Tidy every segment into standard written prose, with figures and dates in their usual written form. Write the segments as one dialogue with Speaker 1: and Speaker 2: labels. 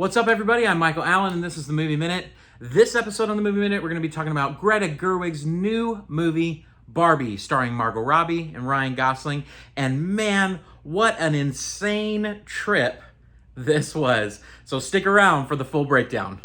Speaker 1: What's up, everybody? I'm Michael Allen, and this is the Movie Minute. This episode on the Movie Minute, we're going to be talking about Greta Gerwig's new movie, Barbie, starring Margot Robbie and Ryan Gosling. And man, what an insane trip this was. So stick around for the full breakdown.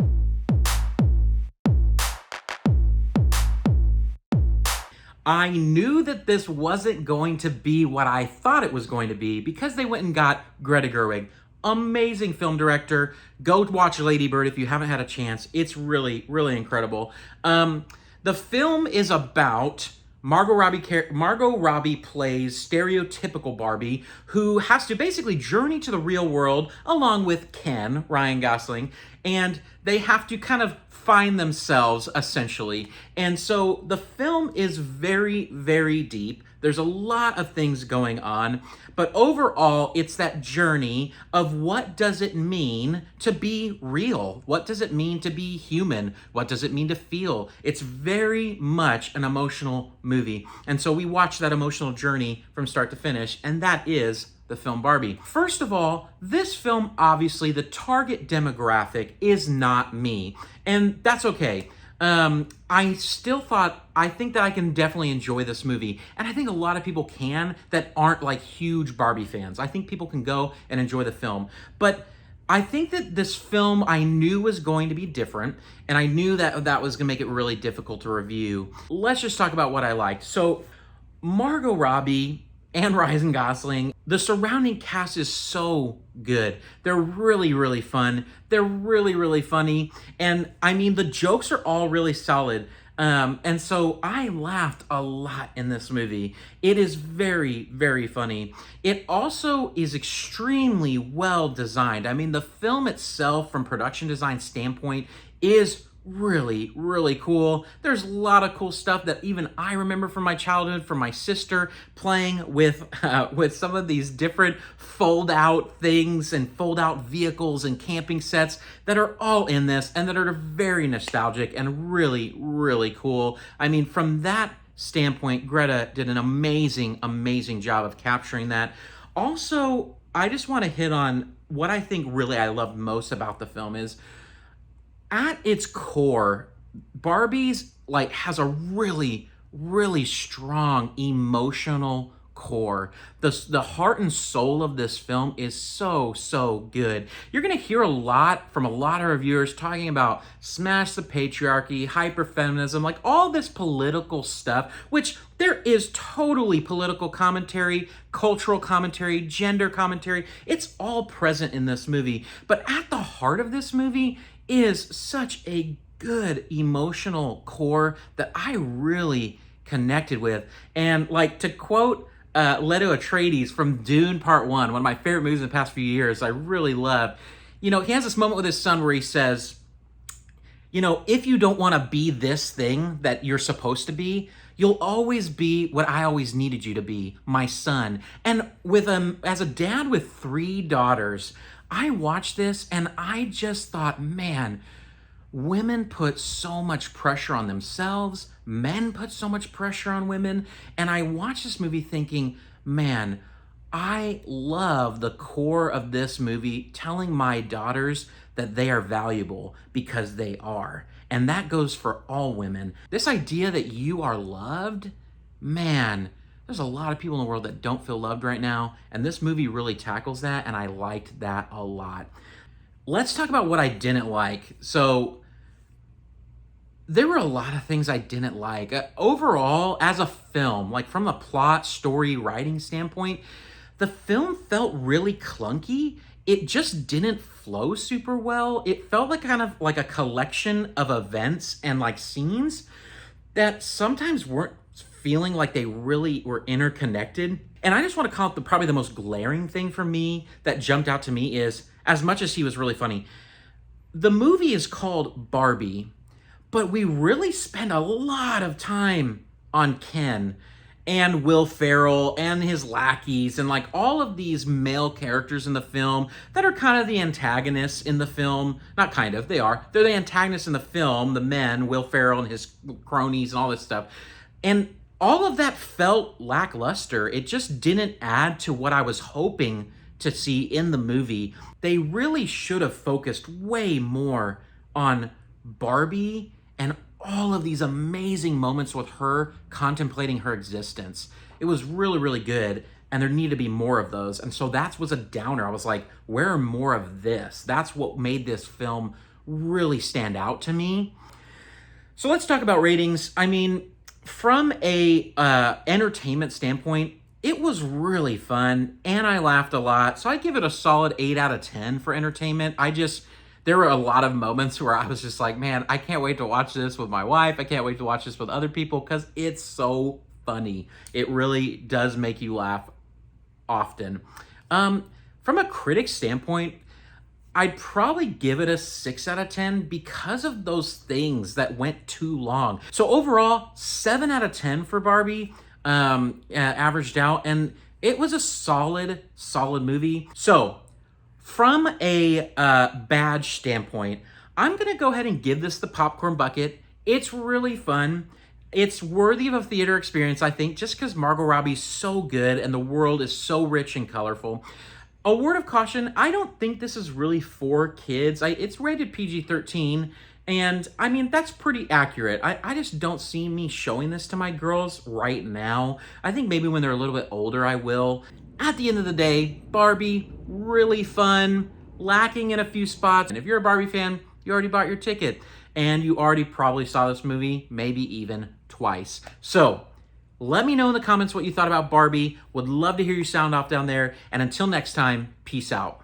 Speaker 1: I knew that this wasn't going to be what I thought it was going to be because they went and got Greta Gerwig. Amazing film director. Go watch Lady Bird if you haven't had a chance. It's really, really incredible. The film is about Margot Robbie plays stereotypical Barbie who has to basically journey to the real world along with Ken, Ryan Gosling, and they have to kind of find themselves essentially. And so the film is very, very deep. There's a lot of things going on, but overall, it's that journey of what does it mean to be real? What does it mean to be human? What does it mean to feel? It's very much an emotional movie. And so we watch that emotional journey from start to finish, and that is the film Barbie. First of all, this film, obviously, the target demographic is not me, and that's okay. I think that I can definitely enjoy this movie. And I think a lot of people can that aren't like huge Barbie fans. I think people can go and enjoy the film. But I think that this film I knew was going to be different. And I knew that that was going to make it really difficult to review. Let's just talk about what I liked. So Margot Robbie and Ryan Gosling, the surrounding cast is so good. They're really, really fun. They're really, really funny. And I mean, the jokes are all really solid. And so I laughed a lot in this movie. It is very, very funny. It also is extremely well designed. I mean, the film itself, from production design standpoint, is really, really cool. There's a lot of cool stuff that even I remember from my childhood, from my sister playing with some of these different fold-out things and fold-out vehicles and camping sets that are all in this and that are very nostalgic and really, really cool. I mean, from that standpoint, Greta did an amazing, amazing job of capturing that. Also, I just want to hit on what I think really I loved most about the film is, at its core, Barbie's has a really, really strong emotional core. The heart and soul of this film is so, so good. You're going to hear a lot from a lot of reviewers talking about smash the patriarchy, hyperfeminism, like all this political stuff, which there is totally political commentary, cultural commentary, gender commentary. It's all present in this movie. But at the heart of this movie is such a good emotional core that I really connected with. And to quote Leto Atreides from Dune Part 1, one of my favorite movies in the past few years, I really love. He has this moment with his son where he says, if you don't want to be this thing that you're supposed to be, you'll always be what I always needed you to be, my son. And as a dad with 3 daughters, I watched this and I just thought, man, women put so much pressure on themselves, men put so much pressure on women, and I watched this movie thinking, man, I love the core of this movie telling my daughters that they are valuable because they are. And that goes for all women. This idea that you are loved, man, there's a lot of people in the world that don't feel loved right now, and this movie really tackles that, and I liked that a lot. Let's talk about what I didn't like. So there were a lot of things I didn't like. Overall, as a film, from a plot, story, writing standpoint, the film felt really clunky. It just didn't flow super well. It felt kind of like a collection of events and scenes that sometimes weren't feeling like they really were interconnected. And I just want to call it probably the most glaring thing for me that jumped out to me is, as much as he was really funny, the movie is called Barbie, but we really spend a lot of time on Ken and Will Ferrell and his lackeys and all of these male characters in the film that are kind of the antagonists in the film. Not kind of, they are. They're the antagonists in the film, the men, Will Ferrell and his cronies and all this stuff. And all of that felt lackluster. It just didn't add to what I was hoping to see in the movie. They really should have focused way more on Barbie and all of these amazing moments with her contemplating her existence. It was really, really good, and there needed to be more of those. And so that was a downer. I was like, where are more of this? That's what made this film really stand out to me. So let's talk about ratings. I mean, from a entertainment standpoint, it was really fun, and I laughed a lot. So I give it a solid 8 out of 10 for entertainment. There were a lot of moments where I was just like, man, I can't wait to watch this with my wife. I can't wait to watch this with other people because it's so funny. It really does make you laugh often. From a critic standpoint, I'd probably give it a 6 out of 10 because of those things that went too long. So overall, 7 out of 10 for Barbie, averaged out, and it was a solid movie. So from a badge standpoint, I'm gonna go ahead and give this the popcorn bucket. It's really fun. It's worthy of a theater experience, I think, just because Margot Robbie's so good and the world is so rich and colorful. A word of caution, I don't think this is really for kids. It's rated PG-13, and I mean, that's pretty accurate. I just don't see me showing this to my girls right now. I think maybe when they're a little bit older, I will. At the end of the day, Barbie, really fun, lacking in a few spots. And if you're a Barbie fan, you already bought your ticket, and you already probably saw this movie, maybe even twice. So let me know in the comments what you thought about Barbie. Would love to hear you sound off down there. And until next time, peace out.